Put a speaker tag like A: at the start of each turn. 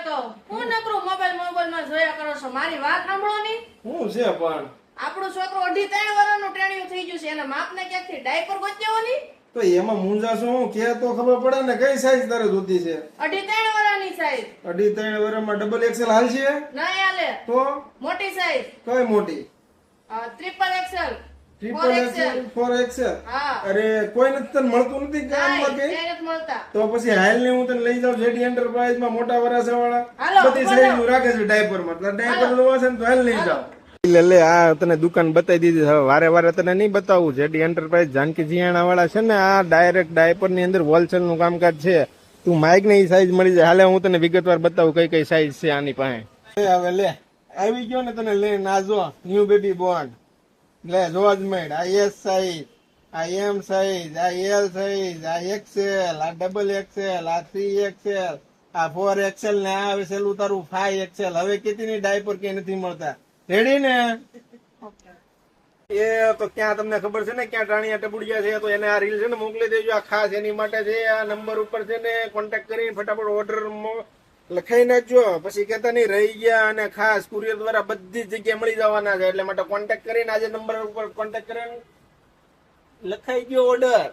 A: કહું હું નકરું મોબાઈલ માં જોયા કરો છો મારી વાત સાંભળો ની
B: શું છે પણ
A: આપણો છોકરો 2.5 વર્ષનું ટેણિયું થઈ ગયું છે એના માપને ક્યાંકથી ડાયપર ગોત્યો ની
B: તો એમાં મુંજા શું કે તો ખબર પડે ને કઈ સાઈઝ તારે જોતી છે
A: 2.5 વર્ષની સાઈઝ
B: 2.5 વર્ષમાં ડબલ એક્સેલ હાલશે
A: નહીં હાલે
B: તો
A: મોટી સાઈઝ
B: કઈ મોટી
A: triple axle
B: triple axle 4 axle
A: હા
B: અરે કોઈ નથી તને મળતું નથી કામમાં કે
A: નહીં મળતા
B: તો પછી હાલ ને હું તને લઈ જાઉં જેડી એન્ટરપ્રાઇઝ માં મોટા વરાસા
A: હાલો,
B: વાળા બધી સાઈઝ નું રાખે છે ડાયપર માં ડાયપર લેવા છે ને તો હાલ લઈ જાવ લે આ તને દુકાન બતાવી દીધી હવે વારે વારે તને નહીં બતાવું જેડી એન્ટરપ્રાઇઝ જાનકી જીયાણા વાળા છે ને આ ડાયરેક્ટ ડાયપર ની અંદર હોલસેલ નું કામકાજ છે તું માઇક ને સાઈઝ મળી જાય હાલે હું તને વિગતવાર બતાવું કઈ કઈ સાઈઝ છે આની પાસે હવે લે આવી ગયો ને તને લે ના જો ન્યુ બેબી બોન્ડ લે જોવા જ મેડ આ એસ સાઈઝ આ એમ સાઈઝ આ એલ સાઈઝ આ એક્સેલ આ ડબલ એક્સેલ આ 3 એક્સેલ આ 4 એક્સેલ ને આ આવે સેલું તારું 5 એક્સેલ હવે કેટલીની ડાયપર કે નથી મળતા રેડી ને એ તો ક્યાં તમને ખબર છે ને ક્યાં ટાણિયા ટબુડિયા છે તો એને આ રીલ છે ને મોકલી દેજો આ ખાસ એની માટે છે આ નંબર ઉપર છે ને કોન્ટેક્ટ કરીને ફટાફટ ઓર્ડર લખાઈ નાખજો પછી કેતા નહીં રહી ગયા અને ખાસ કુરિયર દ્વારા બધી જગ્યાએ મળી જવાના છે એટલે માટે કોન્ટેક્ટ કરીને આજે નંબર ઉપર કોન્ટેક્ટ કરીને લખાઈ ગયો ઓર્ડર